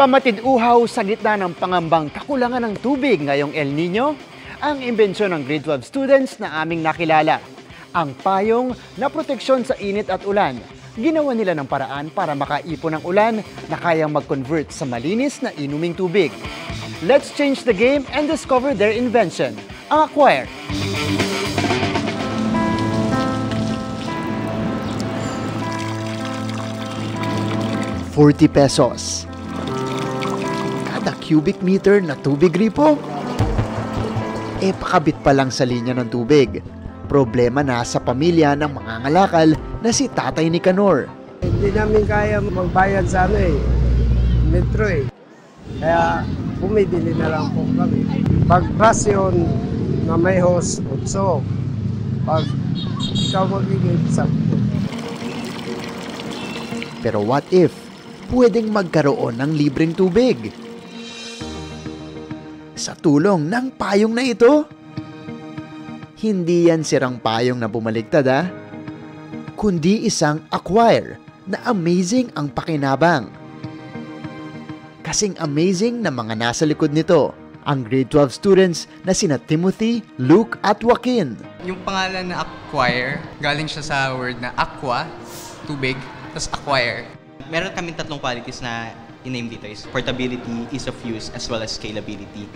Pamatid-uhaw sa gitna ng pangambang kakulangan ng tubig ngayong El Nino, ang imbensyon ng grade 12 students na aming nakilala. Ang payong na proteksyon sa init at ulan. Ginawa nila ng paraan para makaipon ng ulan na kayang mag-convert sa malinis na inuming tubig. Let's change the game and discover their invention, ang Acquire. ₱40. Kada cubic meter na tubig gripo? Pakabit pa lang sa linya ng tubig. Problema na sa pamilya ng mga ngalakal na si Tatay Nicanor. Hindi namin kaya magbayad sa metro Kaya bumibili na lang po kami. Pag rasyon na may host, 8. Pag ikaw magiging 10. Pero what if pwedeng magkaroon ng libreng tubig? Sa tulong ng payong na ito? Hindi yan sirang payong na bumaligtad kundi isang Acquire na amazing ang pakinabang. Kasing amazing na mga nasa likod nito, ang grade 12 students na sina Timothy, Luke at Joaquin. Yung pangalan na Acquire, galing siya sa word na aqua, tubig, tapos acquire. Meron kaming 3 qualities na i-name dito is portability, ease of use, as well as scalability.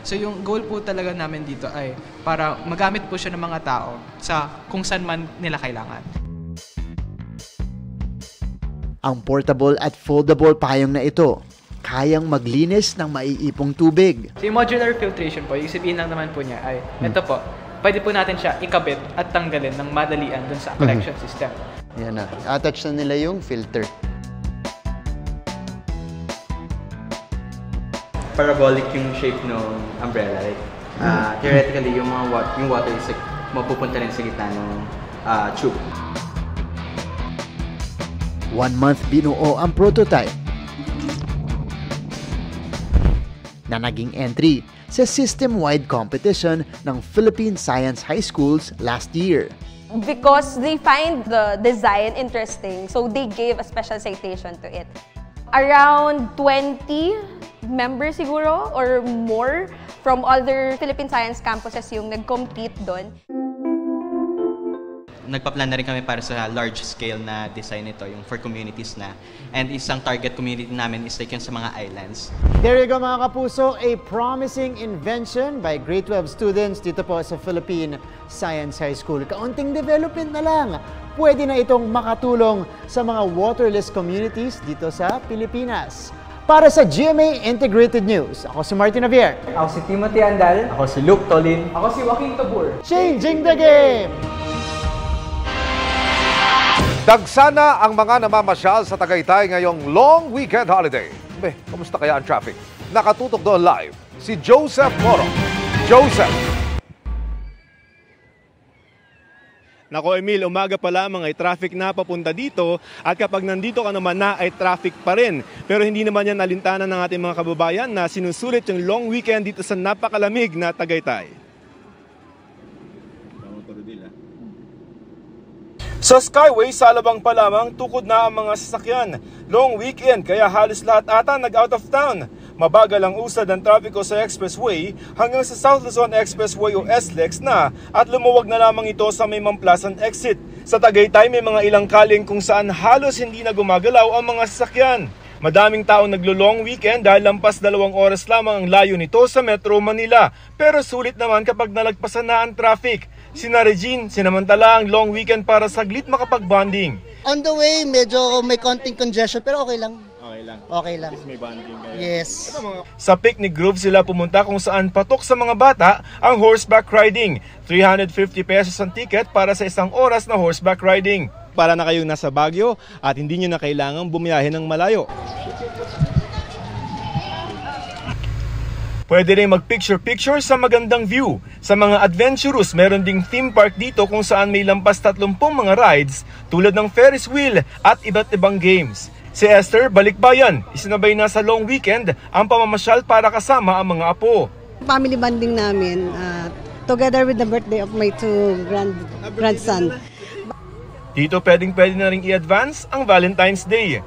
So yung goal po talaga namin dito ay para magamit po siya ng mga tao sa kung saan man nila kailangan. Ang portable at foldable payong na ito, kayang maglinis ng maiipong tubig. So yung modular filtration po, yung sabihin lang naman po niya ay, ito po, pwede po natin siya ikabit at tanggalin ng madalian dun sa collection system. Yan na, attach na nila yung filter. Parabolic yung shape ng umbrella. Theoretically, yung water is mapupunta rin sa gitna ng tube. 1 month binuo ang prototype na naging entry sa system-wide competition ng Philippine Science High Schools last year. Because they find the design interesting, so they gave a special citation to it. Around 20 members siguro or more from other Philippine Science campuses yung nag-compete doon. Nagpa-plan na rin kami para sa large scale na design ito, yung for communities na. And isang target community namin is like yung sa mga islands. There you go mga kapuso, a promising invention by grade 12 students dito po sa Philippine Science High School. Kaunting development na lang, pwede na itong makatulong sa mga waterless communities dito sa Pilipinas. Para sa GMA Integrated News, ako si Martin Javier. Ako si Timothy Andal. Ako si Luke Tolin. Ako si Joaquin Tabur. Changing the game! Dagsana ang mga namamasyal sa Tagaytay ngayong long weekend holiday. Kamusta kaya ang traffic? Nakatutok doon live si Joseph Moro. Joseph! Nako Emil, umaga pa lamang ay traffic na papunta dito at kapag nandito ka naman na ay traffic pa rin. Pero hindi naman yan nalintanan ng ating mga kababayan na sinusulit yung long weekend dito sa napakalamig na Tagaytay. Sa Skyway, sa Alabang pa lamang, tukod na ang mga sasakyan. Long weekend, kaya halos lahat ata nag-out of town. Mabagal ang usad ng trapiko sa expressway hanggang sa South Luzon Expressway o SLEX na at lumuwag na lamang ito sa may Mamplasan exit. Sa Tagaytay, may mga ilang kaling kung saan halos hindi na gumagalaw ang mga sasakyan. Madaming tao naglo-long weekend dahil lampas 2 oras lamang ang layo nito sa Metro Manila. Pero sulit naman kapag nalagpasan na ang traffic. Sina Regine, sinamantala ang long weekend para saglit makapag-bonding. On the way, medyo may konting congestion pero okay lang. Okay lang. Okay lang. May bonding kayo. Yes. Sa picnic group sila pumunta kung saan patok sa mga bata ang horseback riding. 350 pesos ang ticket para sa 1 oras na horseback riding. Para na kayong nasa Baguio at hindi nyo na kailangang bumiyahe ng malayo. Pwede rin mag-picture-picture sa magandang view. Sa mga adventurous, meron ding theme park dito kung saan may lampas 30 mga rides tulad ng Ferris wheel at iba't ibang games. Si Esther, balikbayan, isinabay na sa long weekend ang pamamasyal para kasama ang mga apo. Family bonding namin together with the birthday of my 2 grandson. Dito pwedeng na rin i-advance ang Valentine's Day.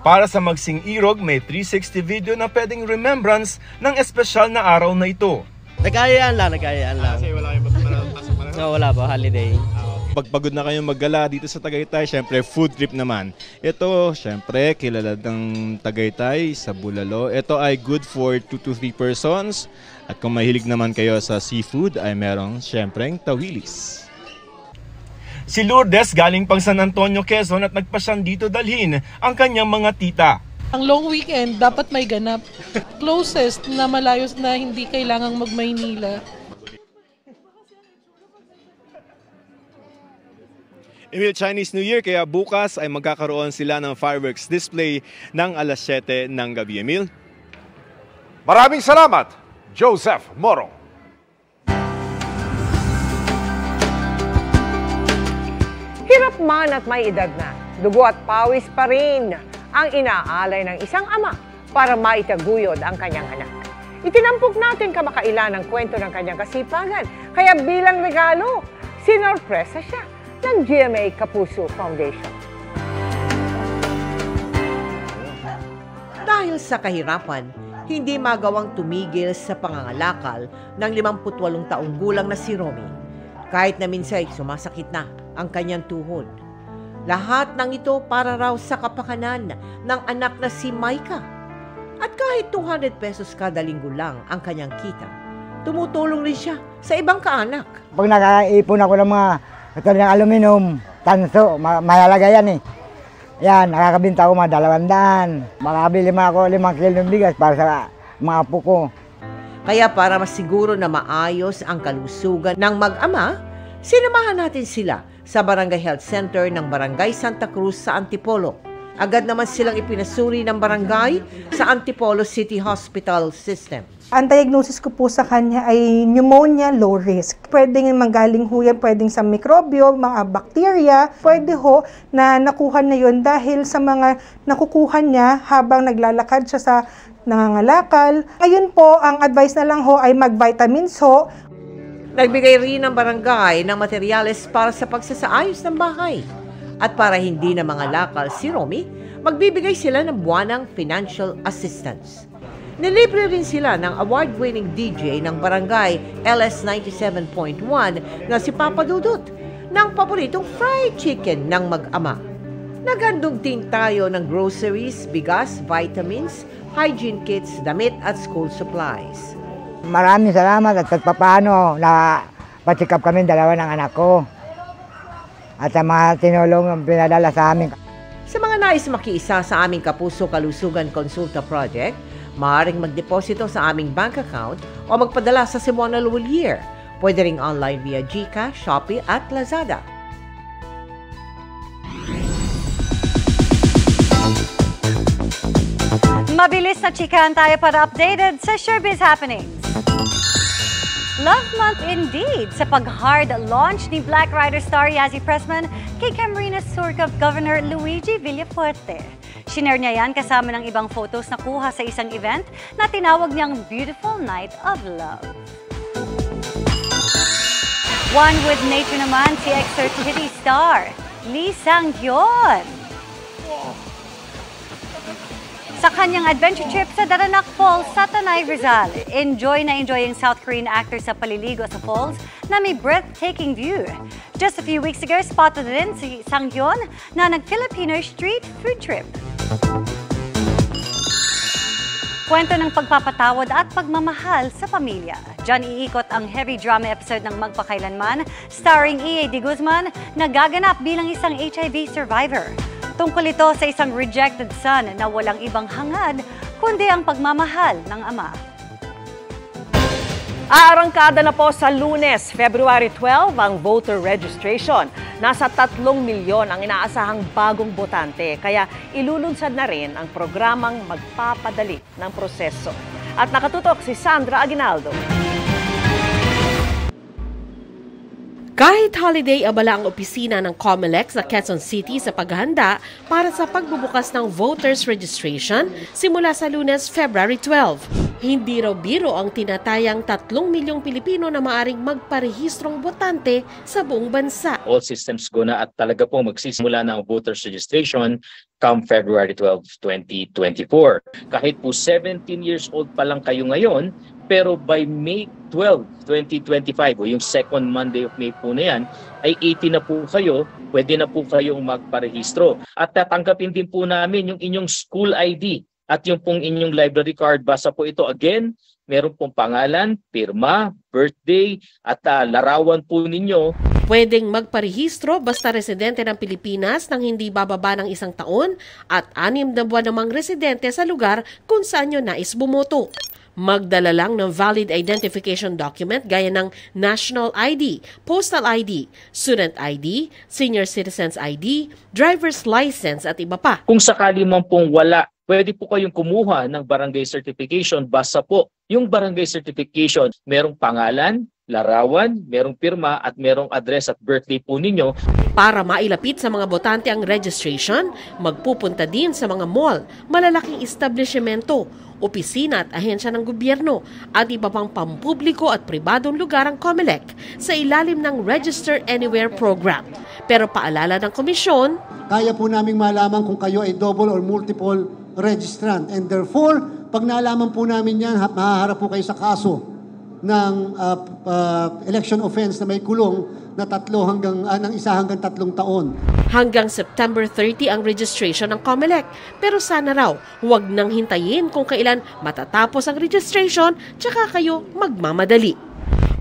Para sa Magsing Irog, may 360 video na pwedeng remembrance ng espesyal na araw na ito. Nagkayaan lang. Kasi wala kayong pasok pa? No, wala po, holiday. Pagpagod na kayong maggala dito sa Tagaytay, syempre food trip naman. Ito, syempre, kilala ng Tagaytay sa Bulalo. Ito ay good for 2 to 3 persons. At kung mahilig naman kayo sa seafood, ay merong syempreng tawilis. Si Lourdes galing pang San Antonio, Quezon at nagpasyan dito dalhin ang kanyang mga tita. Ang long weekend, dapat may ganap. Closest na malayos na hindi kailangang mag-Maynila. Emil, Chinese New Year, kaya bukas ay magkakaroon sila ng fireworks display ng alas 7 ng gabi. Emil? Maraming salamat, Joseph Moro. Hirap man at may edad na, dugo at pawis pa rin ang inaalay ng isang ama para maitaguyod ang kanyang anak. Itinampok natin kamakailan ang kwento ng kanyang kasipagan, kaya bilang regalo, sinorpresa siya ng GMA Kapuso Foundation. Dahil sa kahirapan, hindi magawang tumigil sa pangangalakal ng 58 taong gulang na si Romy. Kahit na minsan sumasakit na ang kanyang tuhod. Lahat ng ito para raw sa kapakanan ng anak na si Micah. At kahit 200 pesos kada linggo lang ang kanyang kita, tumutulong rin siya sa ibang kaanak. Pag nakaipon ako ng mga katulad ng aluminum, tanso, mahalaga yan eh. Yan, nakakabinta ako mga 200. Makakabili ako 5 kilong bigas para sa mga apo ko. Kaya para masiguro na maayos ang kalusugan ng mag-ama, sinamahan natin sila sa Barangay Health Center ng Barangay Santa Cruz sa Antipolo. Agad naman silang ipinasuri ng barangay sa Antipolo City Hospital System. Ang diagnosis ko po sa kanya ay pneumonia low risk. Pwedeng manggaling ho yan, pwedeng sa mikrobyo, mga bakterya. Pwede ho na nakuha na yun dahil sa mga nakukuha niya habang naglalakad siya sa nangangalakal. Ayun po, ang advice na lang ho ay mag-vitamins ho. Nagbigay rin ng barangay ng materyales para sa pagsasaayos ng bahay. At para hindi na mangalakal si Romy, magbibigay sila ng buwanang financial assistance. Nilibre rin sila ng award-winning DJ ng barangay LS 97.1 na si Papa Dudut ng paboritong fried chicken ng mag-ama. Naghandog din tayo ng groceries, bigas, vitamins, hygiene kits, damit at school supplies. Maraming salamat at paano na pa-check up kami dalawa ng anak ko. At sa mga tinulong ang pinadala sa amin. Sa mga nais makiisa sa aming Kapuso Kalusugan Konsulta Project, maaaring magdeposito sa aming bank account o magpadala sa Simona Luwalier. Pwede ring online via GCash, Shopee at Lazada. Mabilis na chikahan tayo para updated sa showbiz happenings. Love month indeed sa pag-hard launch ni Black Rider star Yazzie Pressman kay Camarines Sur Governor Luigi Villafuerte. Shinare niya yan kasama ng ibang photos na kuha sa isang event na tinawag niyang Beautiful Night of Love. One with nature naman si ex-City star Lee Sang-hyun. Sa kanyang adventure trip sa Daranac Falls sa Tanay, Rizal. Enjoy ang South Korean actor sa paliligo sa falls na may breathtaking view. Just a few weeks ago, spotted din si Sang-hyun na nag-Filipino street food trip. Kwento ng pagpapatawad at pagmamahal sa pamilya. Diyan iikot ang heavy drama episode ng Magpakailanman starring E.A. D. Guzman na gaganap bilang isang HIV survivor. Tungkol ito sa isang rejected son na walang ibang hangad kundi ang pagmamahal ng ama. Aarangkada na po sa Lunes, February 12 ang voter registration. Nasa 3 milyon ang inaasahang bagong botante, kaya ilulunsad na rin ang programang magpapadali ng proseso. At nakatutok si Sandra Aguinaldo. Kahit holiday, abala ang opisina ng COMELEC sa Quezon City sa paghahanda para sa pagbubukas ng voters registration simula sa Lunes, February 12. Hindi raw biro ang tinatayang 3 milyong Pilipino na maaring magparehistrong botante sa buong bansa. All systems go na at talaga pong magsisimula ng voters registration come February 12, 2024. Kahit po 17 years old pa lang kayo ngayon, pero by May 12, 2025 o yung second Monday of May po na yan, ay 18 na po kayo, pwede na po kayong magparehistro. At tatanggapin din po namin yung inyong school ID at yung pong inyong library card. Basta po ito again, meron pong pangalan, pirma, birthday at larawan po ninyo. Pwedeng magparehistro basta residente ng Pilipinas nang hindi bababa ng 1 taon at 6 na buwan namang residente sa lugar kung saan nyo nais bumoto. Magdala lang ng valid identification document gaya ng National ID, Postal ID, Student ID, Senior Citizens ID, Driver's License at iba pa. Kung sakali man pong wala, pwede po kayong kumuha ng barangay certification. Basta po yung barangay certification, merong pangalan, larawan, merong pirma at merong address at birthday po ninyo. Para mailapit sa mga botante ang registration, magpupunta din sa mga mall, malalaking establishmento, opisina at ahensya ng gobyerno at iba pang pampubliko at pribadong lugar ang COMELEC sa ilalim ng Register Anywhere program. Pero paalala ng komisyon, kaya po naming malaman kung kayo ay double or multiple registrant. And therefore, pag naalaman po namin yan, mahaharap po kayo sa kaso ng election offense na may kulong na 1 hanggang 3 taon. Hanggang September 30 ang registration ng COMELEC. Pero sana raw, huwag nang hintayin kung kailan matatapos ang registration tsaka kayo magmamadali.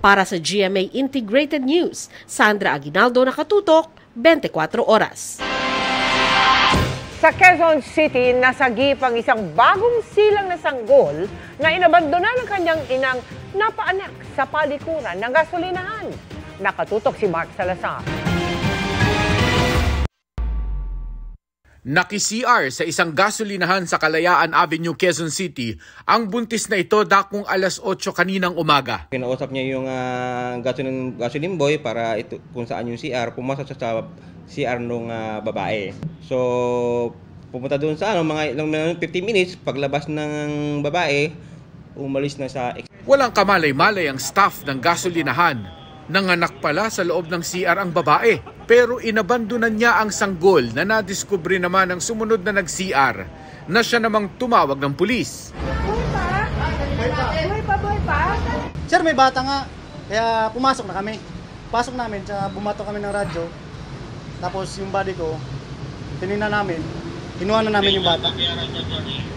Para sa GMA Integrated News, Sandra Aguinaldo, nakatutok, 24 oras. Sa Quezon City, nasagip ang isang bagong silang na sanggol na inabandona ng kanyang inang napaanak sa palikuran ng gasolinahan. Nakatutok si Mark Salazar. Naki-CR sa isang gasolinahan sa Kalayaan Avenue, Quezon City, ang buntis na ito dakong 8:00 kaninang umaga. Kinausap niya yung gasoline boy para ito, kung saan yung CR, pumasok siya sa CR nung babae. So, pumunta doon sa mga ilang 15 minutes, paglabas ng babae, umalis na sa... Walang kamalay-malay ang staff ng gasolinahan. Nanganak pala sa loob ng CR ang babae, pero inabandonan niya ang sanggol na nadiskubre naman ng sumunod na nag-CR na siya namang tumawag ng pulis. Sir, may bata nga, kaya pumasok na kami. Pasok namin, bumato kami ng radyo. Tapos yung body ko, tinignan namin, kinuha na namin yung bata.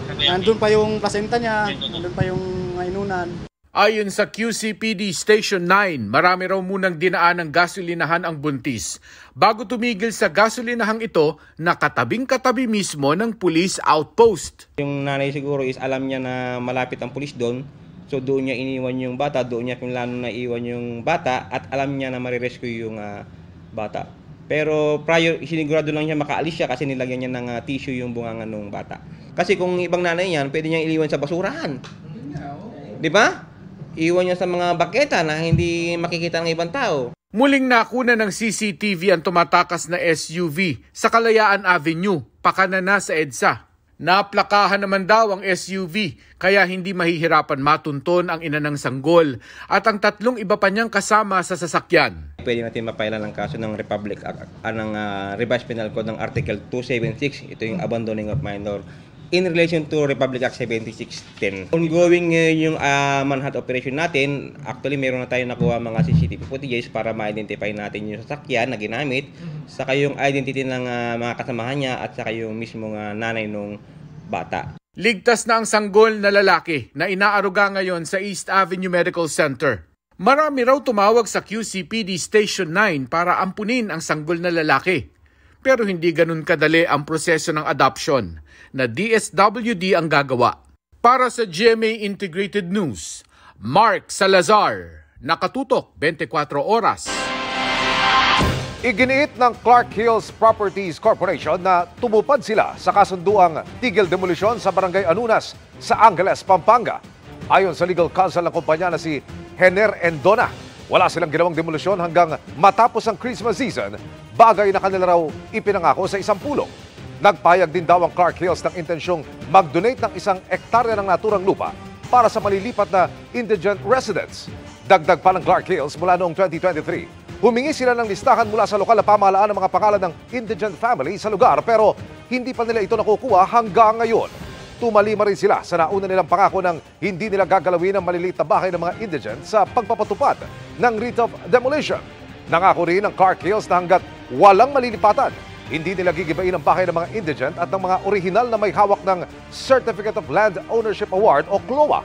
Nandun pa yung placenta niya, nandun pa yung inunan. Ayon sa QCPD Station 9, marami raw munang dinaan ng gasolinahan ang buntis. Bago tumigil sa gasolinahang ito, nakatabing-katabi mismo ng police outpost. Yung nanay siguro is alam niya na malapit ang pulis doon. So doon niya iniwan yung bata, doon niya pinlano na iwan yung bata at alam niya na marirescue yung bata. Pero prior, sinigurado lang niya makaalis siya kasi nilagyan niya ng tissue yung bunganga ng bata. Kasi kung ibang nanay yan, pwede niyang iliwan sa basurahan. Di ba? Iwan niya sa mga baketa na hindi makikita ng ibang tao. Muling nakuna ng CCTV ang tumatakas na SUV sa Kalayaan Avenue, Pakanana sa EDSA. Naplakahan naman daw ang SUV kaya hindi mahihirapan matunton ang ina ng sanggol at ang 3 iba pa niyang kasama sa sasakyan. Pwede natin mapailan ng kaso ng Republic Act ng Revised Penal Code ng Article 276. Ito yung abandoning of minor in relation to Republic Act 7610. Ongoing yung manhunt operation natin. Actually, meron na tayo nakuha mga CCTV footages para ma-identify natin yung sasakyan na ginamit, saka yung identity ng mga kasamahan niya at saka yung mismong nanay nung bata. Ligtas na ang sanggol na lalaki na inaaruga ngayon sa East Avenue Medical Center. Marami raw tumawag sa QCPD Station 9 para ampunin ang sanggol na lalaki. Pero hindi ganun kadali ang proseso ng adoption na DSWD ang gagawa. Para sa GMA Integrated News, Mark Salazar, nakatutok 24 oras. Iginiit ng Clark Hills Properties Corporation na tumupad sila sa kasunduang tigil demolisyon sa Barangay Anunas sa Angeles, Pampanga. Ayon sa legal counsel ng kumpanya na si Hener Endona, Wala silang ginawang demolusyon hanggang matapos ang Christmas season, bagay na kanila raw ipinangako sa isang pulong. Nagpayag din daw ang Clark Hills ng intensyong mag-donate ng 1 hektarya ng naturang lupa para sa malilipat na indigent residents. Dagdag pa ng Clark Hills mula noong 2023. Humingi sila ng listahan mula sa lokal na pamahalaan ng mga pangalan ng indigent family sa lugar pero hindi pa nila ito nakukuha hanggang ngayon. Tumalima rin sila sa nauna nilang pangako ng hindi nila gagalawin ang maliliit na bahay ng mga indigent sa pagpapatupad ng writ of demolition. Nangako rin ng Clark Hills na hanggat walang malilipatan, hindi nila gigibain ang bahay ng mga indigent at ng mga orihinal na may hawak ng Certificate of Land Ownership Award o CLOA.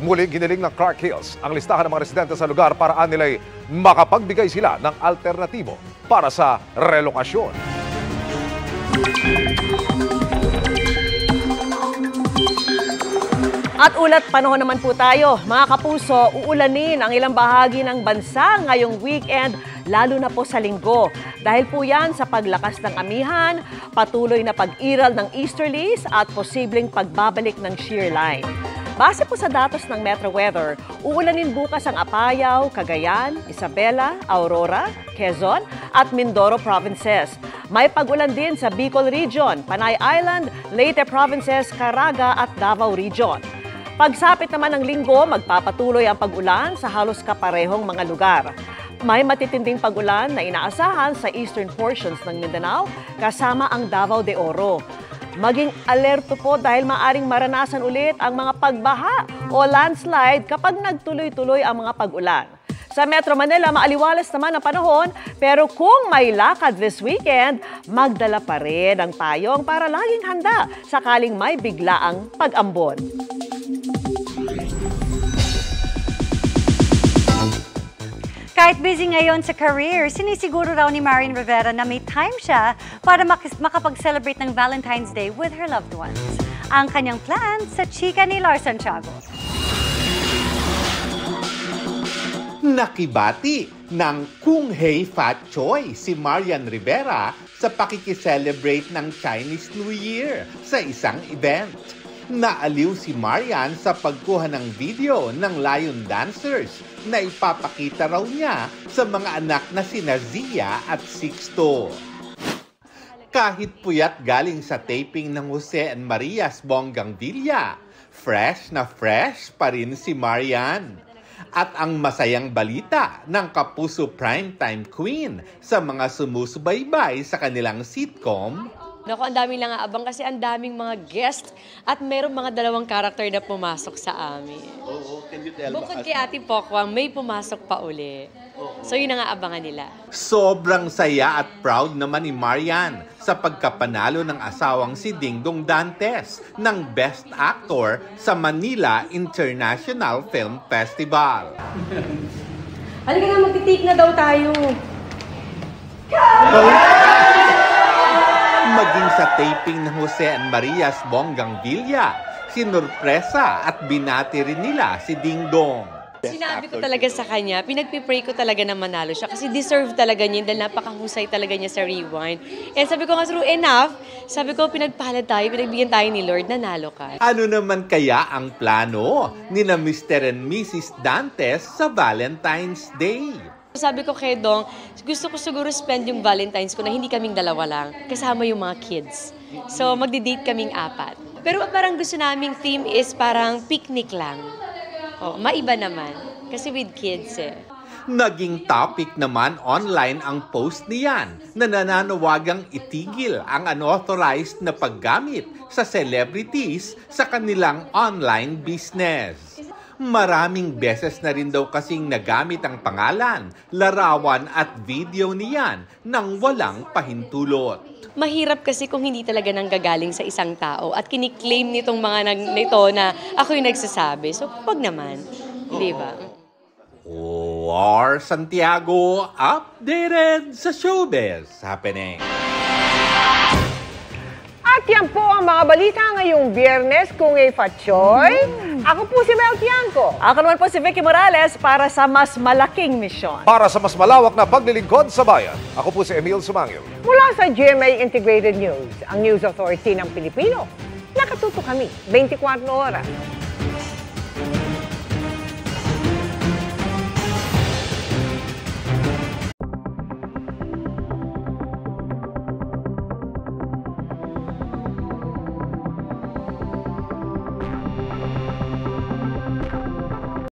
Muling giniling ng Clark Hills ang listahan ng mga residente sa lugar para nila'y makapagbigay sila ng alternatibo para sa relokasyon. At ulat panahon naman po tayo. Mga kapuso, uulanin ang ilang bahagi ng bansa ngayong weekend, lalo na po sa linggo. Dahil po yan sa paglakas ng amihan, patuloy na pag-iral ng easterlies at posibleng pagbabalik ng shear line. Base po sa datos ng Metro Weather, uulanin bukas ang Apayao, Cagayan, Isabela, Aurora, Quezon at Mindoro provinces. May pag-ulan din sa Bicol Region, Panay Island, Leyte provinces, Caraga at Davao Region. Pagsapit naman ng linggo, magpapatuloy ang pag-ulan sa halos kaparehong mga lugar. May matitinding pag-ulan na inaasahan sa eastern portions ng Mindanao kasama ang Davao de Oro. Maging alerto po dahil maaring maranasan ulit ang mga pagbaha o landslide kapag nagtuloy-tuloy ang mga pag-ulan. Sa Metro Manila, maaliwalas naman ang panahon, pero kung may lakad this weekend, magdala pa rin ang payong para laging handa sakaling may biglaang pag-ambon. Kahit busy ngayon sa career, sinisiguro raw ni Marian Rivera na may time siya para makapag-celebrate ng Valentine's Day with her loved ones. Ang kanyang plan sa chika ni Lars Santiago. Nakibati ng Kung Hei Fat Choi si Marian Rivera sa pakikicelebrate ng Chinese New Year sa isang event. Naaliw si Marian sa pagkuha ng video ng lion dancers na ipapakita raw niya sa mga anak na sina Zia at Sixto. Kahit puyat galing sa taping ng Jose and Maria's Bonggang Villa, fresh na fresh pa rin si Marian. At ang masayang balita ng kapuso primetime queen sa mga sumusubaybay sa kanilang sitcom, naku, ang daming lang aabang kasi ang daming mga guest at merong mga 2 karakter na pumasok sa amin. Oo, can you tell Bukod kay Ate Pokwang, may pumasok pa uli. So yun ang aabangan nila. Sobrang saya at proud naman ni Marian sa pagkapanalo ng asawang si Dingdong Dantes ng Best Actor sa Manila International Film Festival. Halika na, magtitake na daw tayo. Maging sa taping ng Jose and Maria's Bonggang Villa, sinurpresa at binati rin nila si Dingdong. Sinabi ko talaga sa kanya, pinagpipray ko talaga na manalo siya kasi deserve talaga niya dahil napakahusay talaga niya sa Rewind. And sabi ko nga, true enough, sabi ko pinagpalad tayo, pinagbigyan tayo ni Lord, nanalo ka. Ano naman kaya ang plano ni na Mr. and Mrs. Dantes sa Valentine's Day? Sabi ko kay Dong, gusto ko siguro spend yung Valentine's ko na hindi kaming 2 lang, kasama yung mga kids. So magdi-date kaming 4. Pero parang gusto naming theme is parang picnic lang. Oh, maiba naman. Kasi with kids eh. Naging topic naman online ang post niyan na nananawagang itigil ang unauthorized na paggamit sa celebrities sa kanilang online business. Maraming beses na rin daw kasing nagamit ang pangalan, larawan at video niyan nang walang pahintulot. Mahirap kasi kung hindi talaga nanggagaling sa isang tao at kiniklaim nitong mga nito na ako yung nagsasabi. So, wag naman. Di ba? Lars Santiago, updated sa showbiz happening. At yan po ang mga balita ngayong Biyernes kung Fat Choi. Ako po si Mel Tiangco. Ako naman po si Vicky Morales para sa mas malaking misyon. Para sa mas malawak na paglilingkod sa bayan, ako po si Emil Sumangil. Mula sa GMA Integrated News, ang News Authority ng Pilipino. Nakatuto kami 24 oras.